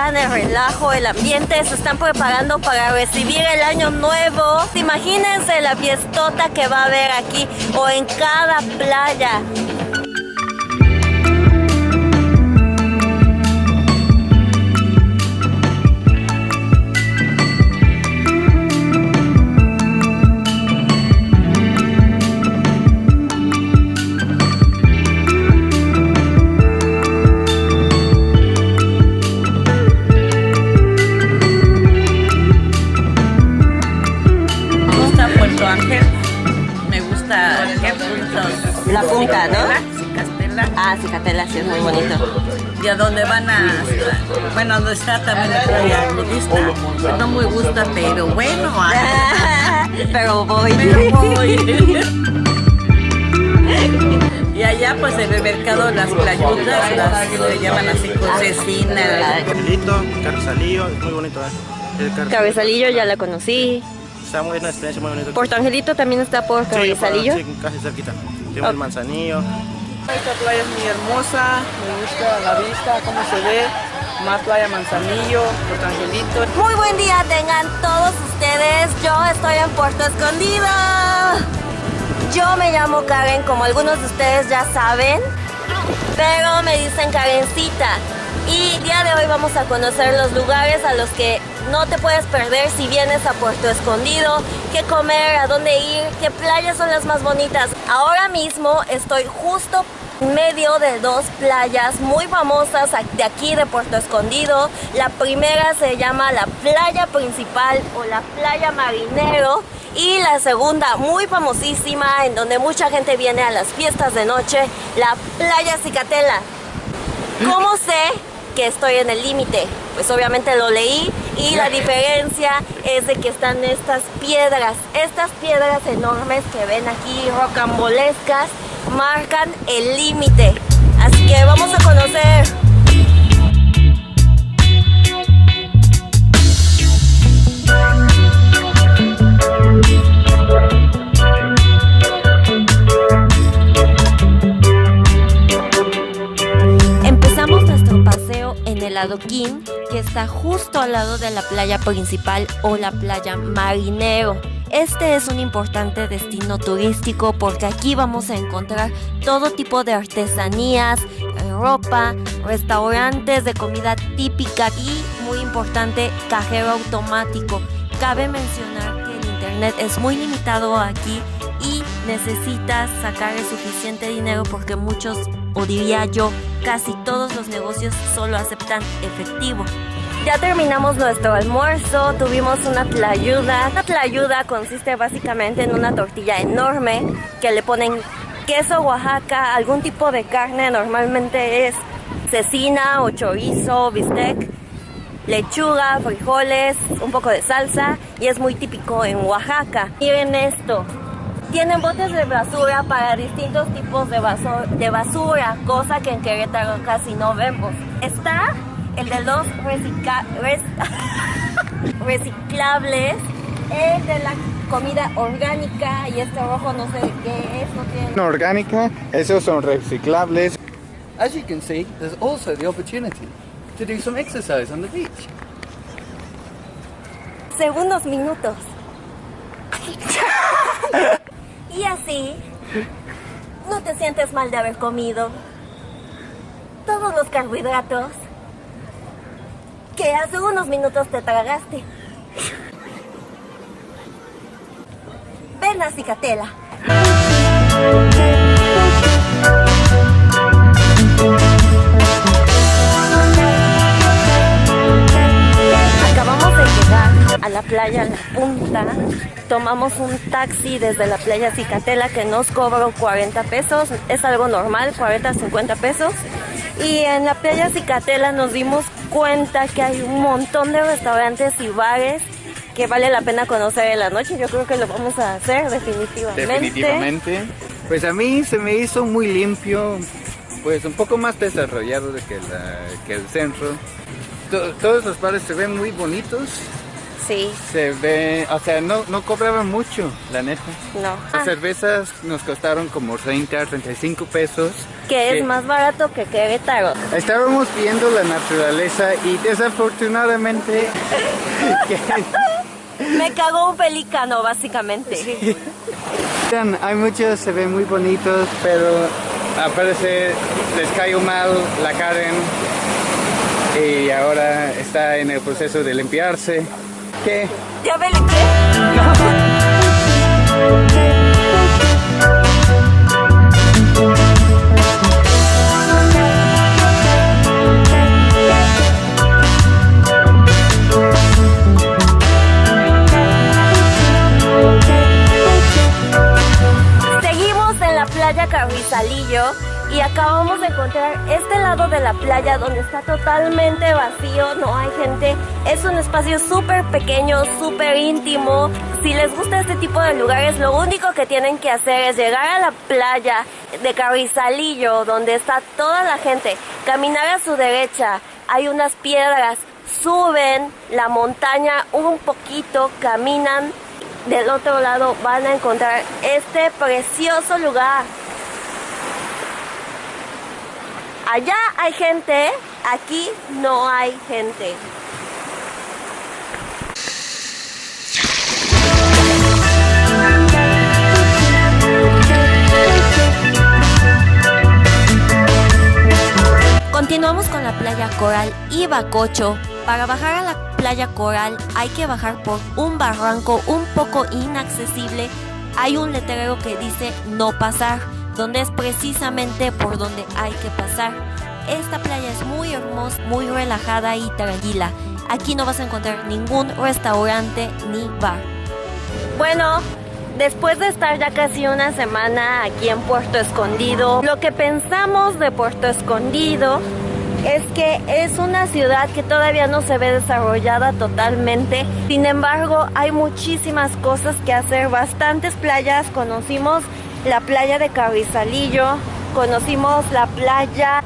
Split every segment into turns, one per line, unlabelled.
vean el relajo, el ambiente, se están preparando para recibir el año nuevo. Imagínense la fiestota que va a haber aquí o en cada playa. La punta, ¿no?
Cicatela.
Ah, Cicatela, sí, es muy bonito.
Y a donde van a... Bueno, donde está también la playa nudista. No me gusta, pero bueno.
Pero voy.
Y allá pues en el mercado las playudas, las que se llaman así con cecina.
Angelito, Carrizalillo, es muy bonito.
Cabezalillo ya la conocí.
Está muy, una experiencia muy bonita.
Puerto Angelito también está por Cabezalillo.
Sí, casi cerquita. Tengo el Manzanillo.
Esta playa es muy hermosa, me gusta la vista, cómo se ve. Más playa Manzanillo, Puerto Angelito.
Muy buen día tengan todos ustedes. Yo estoy en Puerto Escondido. Yo me llamo Karen, como algunos de ustedes ya saben, pero me dicen Karencita. Y el día de hoy vamos a conocer los lugares a los que no te puedes perder si vienes a Puerto Escondido, qué comer, a dónde ir, qué playas son las más bonitas. Ahora mismo estoy justo en medio de dos playas muy famosas de aquí de Puerto Escondido. La primera se llama la playa principal o la playa Marinero. Y la segunda, muy famosísima, en donde mucha gente viene a las fiestas de noche, la playa Cicatela. ¿Cómo sé que estoy en el límite? Pues obviamente lo leí y la diferencia es de que están estas piedras enormes que ven aquí, rocambolescas, marcan el límite. Así que vamos a conocer. Empezamos nuestro paseo en el adoquín que está justo al lado de la playa principal o la playa Marinero. Este es un importante destino turístico porque aquí vamos a encontrar todo tipo de artesanías, ropa, restaurantes de comida típica y, muy importante, cajero automático. Cabe mencionar que el internet es muy limitado aquí y necesitas sacar el suficiente dinero porque muchos, o diría yo, casi todos los negocios solo aceptan efectivo. Ya terminamos nuestro almuerzo, tuvimos una tlayuda. Una tlayuda consiste básicamente en una tortilla enorme que le ponen queso Oaxaca, algún tipo de carne, normalmente es cecina o chorizo, bistec, lechuga, frijoles, un poco de salsa y es muy típico en Oaxaca. Miren esto. Tienen botes de basura para distintos tipos de basura, cosa que en Querétaro casi no vemos. Está el de los reciclables, el de la comida orgánica y este rojo no sé de qué es, no tiene...
Orgánica, esos son reciclables.
As you can see, there's also the opportunity to do some exercise on the beach.
Segundos minutos. Y así, no te sientes mal de haber comido todos los carbohidratos que hace unos minutos te tragaste. Ven a Cicatela. Acabamos de llegar a la playa La Punta. Tomamos un taxi desde la playa Cicatela que nos cobró 40 pesos. Es algo normal, 40 a 50 pesos. Y en la playa Cicatela nos dimos cuenta que hay un montón de restaurantes y bares que vale la pena conocer en la noche. Yo creo que lo vamos a hacer definitivamente.
Pues a mí se me hizo muy limpio, pues un poco más desarrollado que el centro. Todos los bares se ven muy bonitos.
Sí,
se ve, o sea, no cobraban mucho, la neta.
no.
Las cervezas nos costaron como 30, 35 pesos.
Que es más barato que Querétaro.
Estábamos viendo la naturaleza y desafortunadamente
Me cagó un pelícano, básicamente.
hay muchos, se ven muy bonitos, pero al parecer les cayó mal la Karen y ahora está en el proceso de limpiarse. ¿Qué?
¿Ya me limpié? Seguimos en la playa Carrizalillo y acabamos de encontrar este lado de la playa donde está totalmente vacío, no hay gente. Es un espacio súper pequeño, súper íntimo. Si les gusta este tipo de lugares, lo único que tienen que hacer es llegar a la playa de Carrizalillo, donde está toda la gente, caminar a su derecha, hay unas piedras, suben la montaña un poquito, caminan, del otro lado van a encontrar este precioso lugar. Allá hay gente, aquí no hay gente. Continuamos con la playa Coral y Bacocho. Para bajar a la playa Coral hay que bajar por un barranco un poco inaccesible. Hay un letrero que dice no pasar, donde es precisamente por donde hay que pasar. Esta playa es muy hermosa, muy relajada y tranquila. Aquí no vas a encontrar ningún restaurante ni bar. Bueno, después de estar ya casi una semana aquí en Puerto Escondido, lo que pensamos de Puerto Escondido es que es una ciudad que todavía no se ve desarrollada totalmente. Sin embargo, hay muchísimas cosas que hacer, bastantes playas. Conocimos la playa de Carrizalillo, conocimos la playa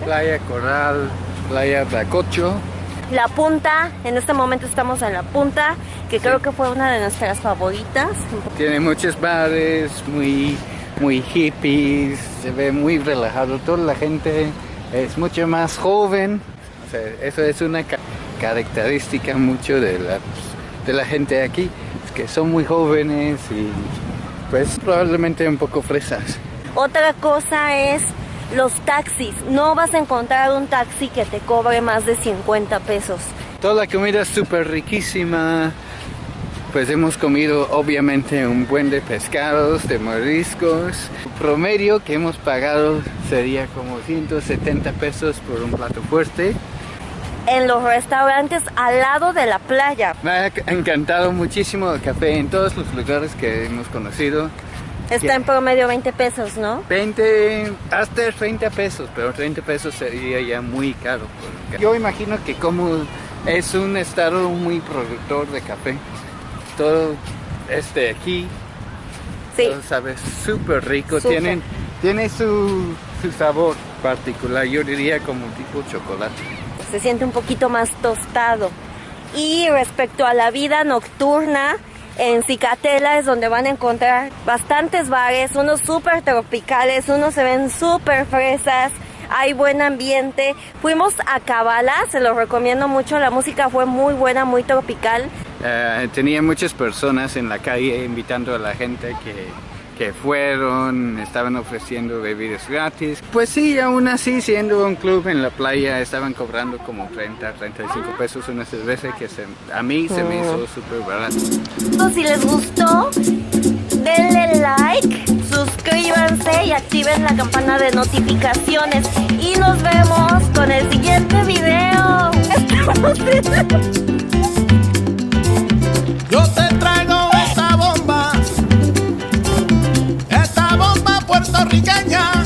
Coral, playa Bacocho.
La Punta. En este momento estamos en La Punta, que creo que fue una de nuestras favoritas.
Tiene muchos bares, muy hippies, se ve muy relajado. Toda la gente es mucho más joven. O sea, eso es una característica mucho de la gente de aquí, es que son muy jóvenes y pues probablemente un poco fresas.
Otra cosa es los taxis. No vas a encontrar un taxi que te cobre más de 50 pesos.
Toda la comida es súper riquísima. Pues hemos comido obviamente un buen de pescados, de mariscos. El promedio que hemos pagado sería como 170 pesos por un plato fuerte.
En los restaurantes al lado de la playa.
Me ha encantado muchísimo el café en todos los lugares que hemos conocido.
Está en promedio 20 pesos, ¿no?
20, hasta 30 pesos, pero 30 pesos sería ya muy caro. Yo imagino que como es un estado muy productor de café, todo aquí,
Sí.
todo sabe súper rico,
Súper.
tiene su sabor particular, yo diría como tipo chocolate.
Se siente un poquito más tostado. Y respecto a la vida nocturna, en Cicatela es donde van a encontrar bastantes bares, unos súper tropicales, unos se ven súper fresas, hay buen ambiente. Fuimos a Cabala, se los recomiendo mucho, la música fue muy buena, muy tropical.
Tenía muchas personas en la calle invitando a la gente que fueron, estaban ofreciendo bebidas gratis. Pues sí, aún así, siendo un club en la playa, estaban cobrando como 30, 35 pesos una cerveza que a mí se me hizo súper barato.
Si les gustó, denle like, suscríbanse y activen la campana de notificaciones. Y nos vemos con el siguiente video.
Yo te traigo esta bomba puertorriqueña.